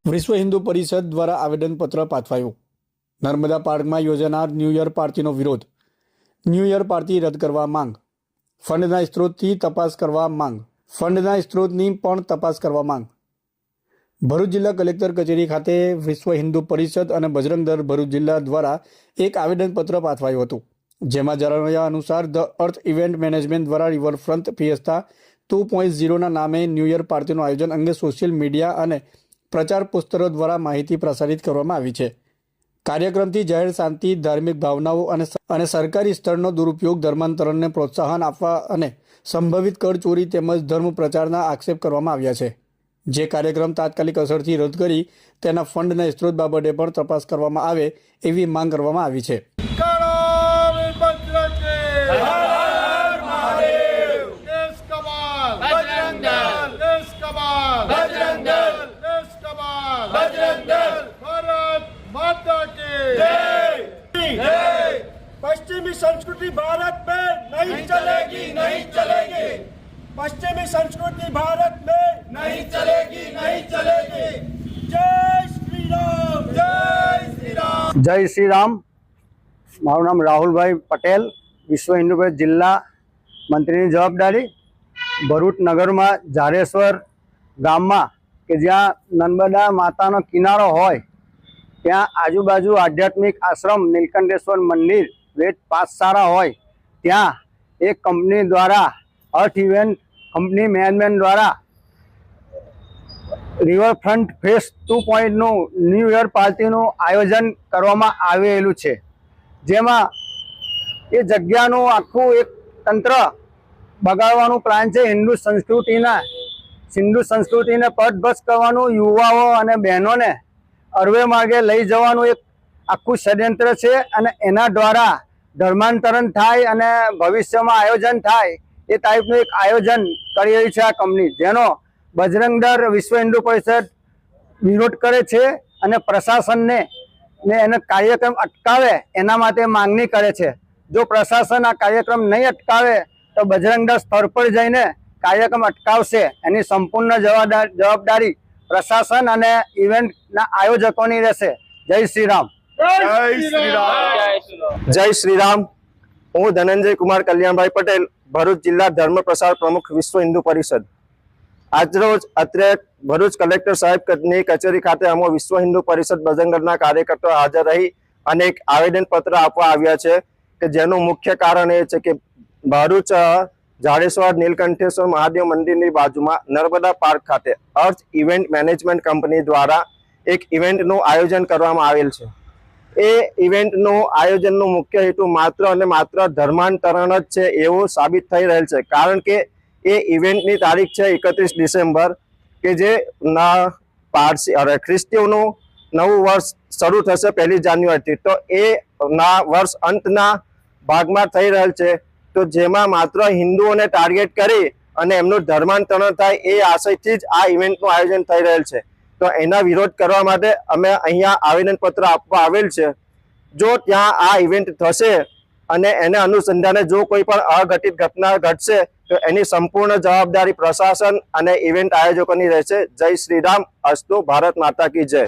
વિશ્વ હિન્દુ પરિષદ દ્વારા આવેદનપત્ર પાઠવાયું। નર્મદા પાર્કમાં યોજાનાર ન્યૂ યર પાર્ટીનો વિરોધ। ન્યૂ યર પાર્ટી રદ કરવા માંગ। ફંડના સ્ત્રોતથી તપાસ કરવા માંગ। ફંડના સ્ત્રોતની પણ તપાસ કરવા માંગ। ભરૂચ જિલ્લા કલેક્ટર કચેરી ખાતે વિશ્વ હિન્દુ પરિષદ અને બજરંગ દળ ભરૂચ જિલ્લા દ્વારા એક આવેદનપત્ર પાઠવાયું હતું, જેમાં જણાવ્યા અનુસાર ધ અર્થ ઇવેન્ટ મેનેજમેન્ટ દ્વારા રિવરફ્રન્ટ ફિએસ્ટા 2.0ના નામે ન્યૂ યર પાર્ટીનું આયોજન અંગે સોશિયલ મીડિયા અને પ્રચાર પોસ્ટરો દ્વારા માહિતી પ્રસારિત કરવામાં આવી છે। કાર્યક્રમથી જાહેર શાંતિ, ધાર્મિક ભાવનાઓ અને સરકારી સ્થળનો દુરુપયોગ, ધર્માંતરણને પ્રોત્સાહન આપવા અને સંભવિત કરચોરી તેમજ ધર્મ પ્રચારના આક્ષેપ કરવામાં આવ્યા છે, જે કાર્યક્રમ તાત્કાલિક અસરથી રદ કરી તેના ફંડના સ્ત્રોત બાબતે પણ તપાસ કરવામાં આવે એવી માંગ કરવામાં આવી છે। पश्चिमी संस्कृति भारत में नहीं चलेगी, नहीं चलेगी। पश्चिमी संस्कृति भारत में नहीं चलेगी, नहीं चलेगी। जय श्री राम, जय श्री राम। जय श्री राम। मारू नाम राहुल भाई पटेल, विश्व हिंदू परिषद जिला मंत्री की जवाबदारी। भरूच नगर में झारेश्वर गाम में के ज्यां नर्मदा माता किनारो होय त्या आजूबाजू आध्यात्मिक आश्रम नीलकंठेश्वर मंदिर वेद पाठशाला होय त्या एक कंपनी द्वारा अर्थ इवेंट कंपनी मैनेजमेंट द्वारा रिवरफ्रंट फेस 2.0 न्यू ईयर पार्टीનું આયોજન કરવામાં આવેલું છે, જેમાં એ જગ્યાનું આખું એક તંત્ર બગાડવાનું પ્લાન છે। હિન્દુ સંસ્કૃતિને પદભ્રષ્ટ કરવાનું, યુવાઓ અને બહેનોને અરવે માર્ગે લઈ જવાનું એક આખું ષડયંત્ર છે અને એના દ્વારા ધર્માંતરણ થાય અને ભવિષ્યમાં આયોજન થાય એ ટાઈપનું એક આયોજન કરી રહી છે આ કંપની, જેનો બજરંગ દળ વિશ્વ હિન્દુ પરિષદ વિરોધ કરે છે અને પ્રશાસનને એનો કાર્યક્રમ અટકાવે એના માટે માંગણી કરે છે। જો પ્રશાસન આ કાર્યક્રમ નહીં અટકાવે તો બજરંગ દળ સ્થળ પર જઈને કાર્યક્રમ અટકાવશે। એની સંપૂર્ણ જવાબદારી પ્રશાસન અને ઇવેન્ટના આયોજકોની રહેશે। જય શ્રી રામ। जय श्री राम। हूँ धनंजय कुमार कल्याणभाई पटेल, भरूच जिला धर्म प्रसार प्रमुख विश्व हिंदू परिषद। आज रोज अत्रे भरूच कलेक्टर साहेब ની કચેરી ખાતે અમો વિશ્વ હિન્દુ પરિષદ બજરંગદળના કાર્યકર્તાઓ હાજર રહી અને એક આવેદનપત્ર આપવા આવ્યા છે કે જેનું મુખ્ય કારણ એ છે કે ભરૂચ झाड़ेश्वर नीलकंठेश्वर महादेव मंदिर की बाजू में नर्मदा पार्क खाते अर्थ इवेंट मैनेजमेंट कंपनी द्वारा एक इवेंट आयोजन करवामां आवेल छे। ए इवेंट आयोजन मुख्य हेतु मात्र ने मात्र धर्मांतरण ज छे एवुं साबित थई रहेल छे, कारण के ए इवेंट नी तारीख छे 31 डिसेम्बर के जे पारसी अरे ख्रिस्तीओनु नवुं वर्ष शरू थशे 1 जान्युआरी थी, तो ए ना वर्ष अंतना भागमां थई रहेल छे। तो जेमा मात्र हिंदुओने टार्गेट करी अने एमनुं धर्मांतरण थाय ए आशयथी ज आ इवेंटनुं आयोजन थई रहेल छे। तो एना विरोध करवा माटे अमे अहींया आवेदनपत्र आपवा आवेल छे। जो त्यां आ इवेंट थशे अने एने अनुसंधाने जो कोई पण अघटित घटना घटशे तो एनी संपूर्ण जवाबदारी प्रशासन अने इवेंट आयोजकोनी रहेशे। जय श्री राम। अस्तु। भारत माता की जय।